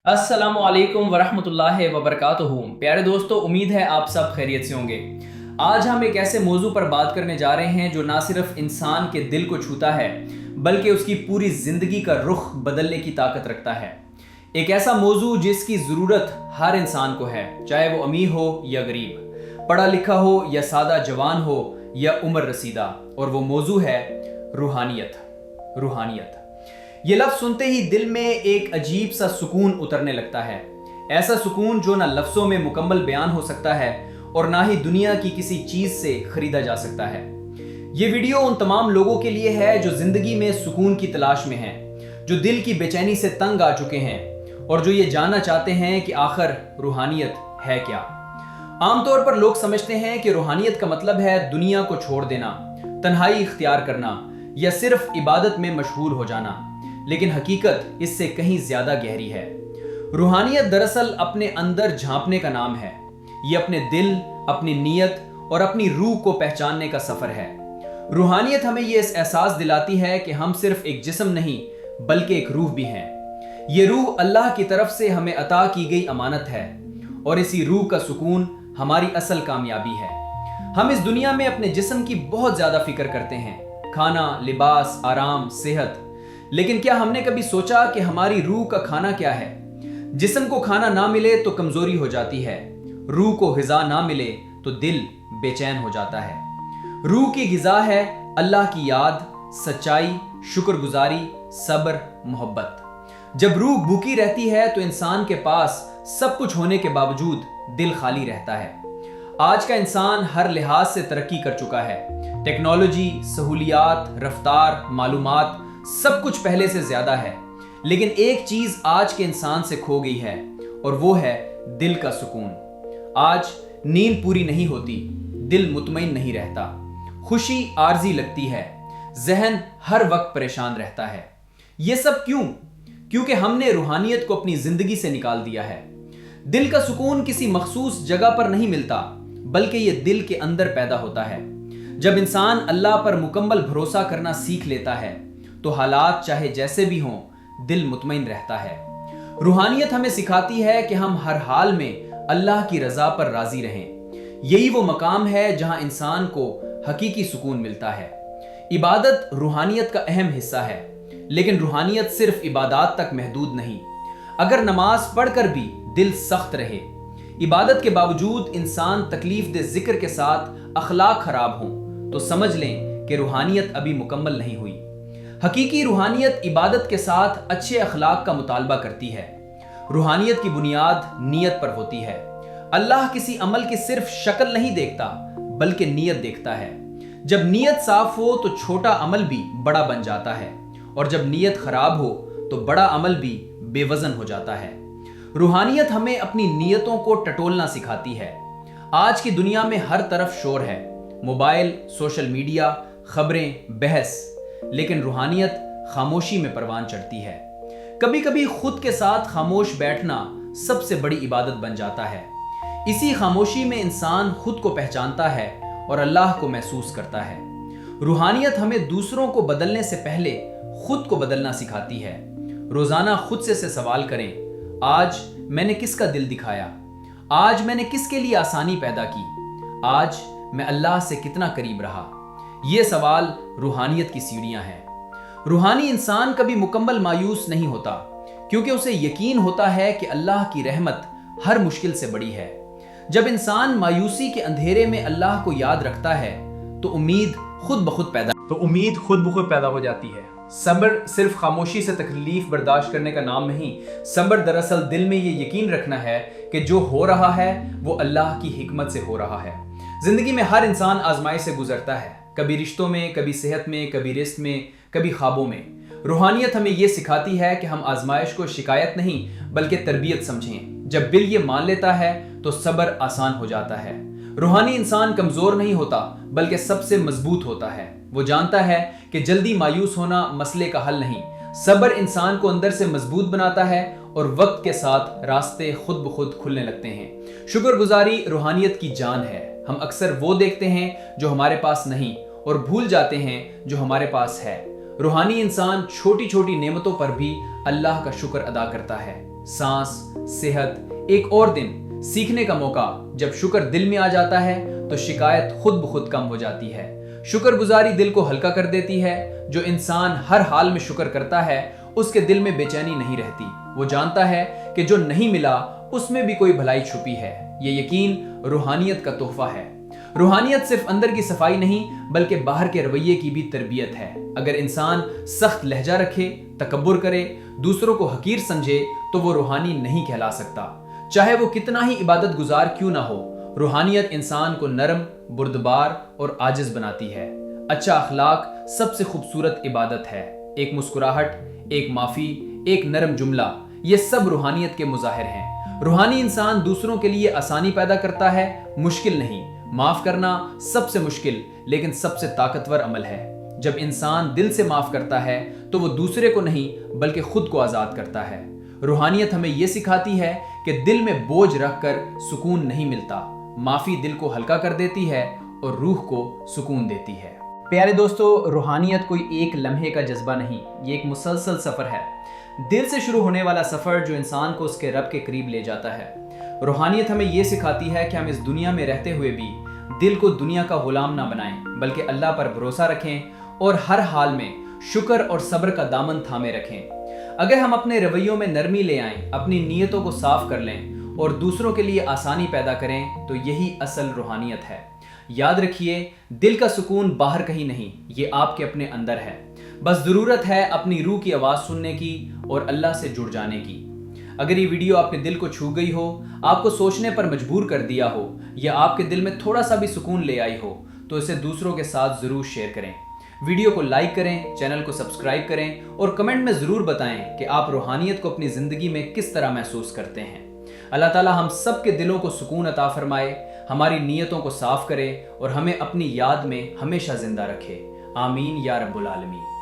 अस्सलाम वालेकुम वरहमतुल्लाहि वबरकातुहू। प्यारे दोस्तों, उम्मीद है आप सब खैरियत से होंगे। आज हम एक ऐसे मौजू पर बात करने जा रहे हैं जो ना सिर्फ इंसान के दिल को छूता है बल्कि उसकी पूरी ज़िंदगी का रुख बदलने की ताकत रखता है। एक ऐसा मौजू जिसकी ज़रूरत हर इंसान को है, चाहे वो अमीर हो या गरीब, पढ़ा लिखा हो या सादा जवान हो या उम्र रसीदा, और वो मौजू है रूहानियत। रूहानियत ये लफ्ज़ सुनते ही दिल में एक अजीब सा सुकून उतरने लगता है। ऐसा सुकून जो ना लफ्ज़ों में मुकम्मल बयान हो सकता है और ना ही दुनिया की किसी चीज़ से खरीदा जा सकता है। ये वीडियो उन तमाम लोगों के लिए है जो ज़िंदगी में सुकून की तलाश में हैं, जो दिल की बेचैनी से तंग आ चुके हैं और जो ये जानना चाहते हैं कि आखिर रूहानियत है क्या। आमतौर पर लोग समझते हैं कि रूहानियत का मतलब है दुनिया को छोड़ देना, तन्हाई इख्तियार करना या सिर्फ इबादत में मशहूर हो जाना, लेकिन हकीकत इससे कहीं ज्यादा गहरी है। रूहानियत दरअसल अपने अंदर झांकने का नाम है। ये अपने दिल, अपनी नीयत और अपनी रूह को पहचानने का सफर है। रूहानियत हमें ये एहसास दिलाती है कि हम सिर्फ एक जिस्म नहीं बल्कि एक रूह भी हैं। ये रूह अल्लाह की तरफ से हमें अता की गई अमानत है और इसी रूह का सुकून हमारी असल कामयाबी है। हम इस दुनिया में अपने जिस्म की बहुत ज्यादा फिक्र करते हैं, खाना, लिबास, आराम, सेहत, लेकिन क्या हमने कभी सोचा कि हमारी रूह का खाना क्या है? जिस्म को खाना ना मिले तो कमजोरी हो जाती है, रूह को ग़िज़ा ना मिले तो दिल बेचैन हो जाता है। रूह की ग़िज़ा है अल्लाह की याद, सच्चाई, शुक्रगुजारी, सब्र, मोहब्बत। जब रूह भूखी रहती है तो इंसान के पास सब कुछ होने के बावजूद दिल खाली रहता है। आज का इंसान हर लिहाज से तरक्की कर चुका है। टेक्नोलॉजी, सहूलियात, रफ्तार, मालूमात, सब कुछ पहले से ज्यादा है, लेकिन एक चीज आज के इंसान से खो गई है और वो है दिल का सुकून। आज नींद पूरी नहीं होती, दिल मुतमईन नहीं रहता, खुशी आर्जी लगती है, जहन हर वक्त परेशान रहता है। ये सब क्यों? क्योंकि हमने रूहानियत को अपनी जिंदगी से निकाल दिया है। दिल का सुकून किसी मखसूस जगह पर नहीं मिलता बल्कि ये दिल के अंदर पैदा होता है। जब इंसान अल्लाह पर मुकम्मल भरोसा करना सीख लेता है तो हालात चाहे जैसे भी हों, दिल मुतमईन रहता है। रूहानियत हमें सिखाती है कि हम हर हाल में अल्लाह की रजा पर राजी रहें। यही वो मकाम है जहां इंसान को हकीकी सुकून मिलता है। इबादत रूहानियत का अहम हिस्सा है, लेकिन रूहानियत सिर्फ इबादत तक महदूद नहीं। अगर नमाज पढ़कर भी दिल सख्त रहे, इबादत के बावजूद इंसान तकलीफ दे जिक्र के साथ अखलाक खराब हों, तो समझ लें कि रूहानियत अभी मुकम्मल नहीं हुई। हकीकी रूहानियत इबादत के साथ अच्छे अखलाक का मुतालबा करती है। रूहानियत की बुनियाद नीयत पर होती है। अल्लाह किसी अमल की सिर्फ शक्ल नहीं देखता बल्कि नीयत देखता है। जब नीयत साफ हो तो छोटा अमल भी बड़ा बन जाता है, और जब नीयत खराब हो तो बड़ा अमल भी बेवजन हो जाता है। रूहानियत हमें अपनी नीयतों को टटोलना सिखाती है। आज की दुनिया में हर तरफ शोर है, मोबाइल, सोशल मीडिया, खबरें, बहस, लेकिन रूहानियत खामोशी में परवान चढ़ती है। कभी कभी खुद के साथ खामोश बैठना सबसे बड़ी इबादत बन जाता है। इसी खामोशी में इंसान खुद को पहचानता है और अल्लाह को महसूस करता है। रूहानियत हमें दूसरों को बदलने से पहले खुद को बदलना सिखाती है। रोजाना खुद से सवाल करें, आज मैंने किसका दिल दिखाया? आज मैंने किसके लिए आसानी पैदा की? आज मैं अल्लाह से कितना करीब रहा? ये सवाल रूहानियत की सीढ़ियां हैं। रूहानी इंसान कभी मुकम्मल मायूस नहीं होता, क्योंकि उसे यकीन होता है कि अल्लाह की रहमत हर मुश्किल से बड़ी है। जब इंसान मायूसी के अंधेरे में अल्लाह को याद रखता है तो उम्मीद खुद ब खुद पैदा हो जाती है। सब्र सिर्फ खामोशी से तकलीफ बर्दाश्त करने का नाम नहीं। सब्र दरअसल दिल में ये यकीन रखना है कि जो हो रहा है वो अल्लाह की हिकमत से हो रहा है। जिंदगी में हर इंसान आजमाइश से गुजरता है, कभी रिश्तों में, कभी सेहत में, कभी रिस्क में, कभी ख्वाबों में। रूहानियत हमें यह सिखाती है कि हम आजमाइश को शिकायत नहीं बल्कि तरबियत समझें। जब दिल ये मान लेता है तो सब्र आसान हो जाता है। रूहानी इंसान कमजोर नहीं होता बल्कि सबसे मजबूत होता है। वो जानता है कि जल्दी मायूस होना मसले का हल नहीं। सब्र इंसान को अंदर से मजबूत बनाता है और वक्त के साथ रास्ते खुद ब खुद खुलने लगते हैं। शुक्रगुजारी रूहानियत की जान है। हम अक्सर वो देखते हैं जो हमारे पास नहीं और भूल जाते हैं जो हमारे पास है। रूहानी इंसान छोटी छोटी नेमतों पर भी अल्लाह का शुक्र अदा करता है। सांस, सेहत, एक और दिन, सीखने का मौका। जब शुक्र दिल में आ जाता है तो शिकायत खुद ब खुद कम हो जाती है। शुक्रगुजारी दिल को हल्का कर देती है। जो इंसान हर हाल में शुक्र करता है उसके दिल में बेचैनी नहीं रहती। वो जानता है कि जो नहीं मिला उसमें भी कोई भलाई छुपी है। ये यकीन रूहानियत का तोहफा है। रूहानियत सिर्फ अंदर की सफाई नहीं बल्कि बाहर के रवैये की भी तरबियत है। अगर इंसान सख्त लहजा रखे, तकब्बुर करे, दूसरों को हकीर समझे तो वो रूहानी नहीं कहला सकता, चाहे वो कितना ही इबादत गुजार क्यों ना हो। रूहानियत इंसान को नरम, बुर्दबार और आजिज बनाती है। अच्छा अखलाक सबसे खूबसूरत इबादत है। एक मुस्कुराहट, एक माफी, एक नरम जुमला, ये सब रूहानियत के मुजाहिर हैं। रूहानी इंसान दूसरों के लिए आसानी पैदा करता है, मुश्किल नहीं। माफ करना सबसे मुश्किल लेकिन सबसे ताकतवर अमल है। जब इंसान दिल से माफ करता है तो वो दूसरे को नहीं बल्कि खुद को आजाद करता है। रूहानियत हमें यह सिखाती है कि दिल में बोझ रखकर सुकून नहीं मिलता। माफी दिल को हल्का कर देती है और रूह को सुकून देती है। प्यारे दोस्तों, रूहानियत कोई एक लम्हे का जज्बा नहीं, ये एक मुसलसल सफर है। दिल से शुरू होने वाला सफर जो इंसान को उसके रब के करीब ले जाता है। रूहानियत हमें यह सिखाती है कि हम इस दुनिया में रहते हुए भी दिल को दुनिया का गुलाम ना बनाएं बल्कि अल्लाह पर भरोसा रखें और हर हाल में शुक्र और सब्र का दामन थामे रखें। अगर हम अपने रवैयों में नरमी ले आएं, अपनी नीयतों को साफ कर लें और दूसरों के लिए आसानी पैदा करें तो यही असल रूहानियत है। याद रखिए, दिल का सुकून बाहर कहीं नहीं, ये आपके अपने अंदर है। बस ज़रूरत है अपनी रूह की आवाज़ सुनने की और अल्लाह से जुड़ जाने की। अगर ये वीडियो आपके दिल को छू गई हो, आपको सोचने पर मजबूर कर दिया हो या आपके दिल में थोड़ा सा भी सुकून ले आई हो तो इसे दूसरों के साथ ज़रूर शेयर करें। वीडियो को लाइक करें, चैनल को सब्सक्राइब करें और कमेंट में ज़रूर बताएं कि आप रूहानियत को अपनी ज़िंदगी में किस तरह महसूस करते हैं। अल्लाह ताला हम सब के दिलों को सुकून अता फरमाए, हमारी नीयतों को साफ करे और हमें अपनी याद में हमेशा जिंदा रखे। आमीन या रब्बुल आलमीन।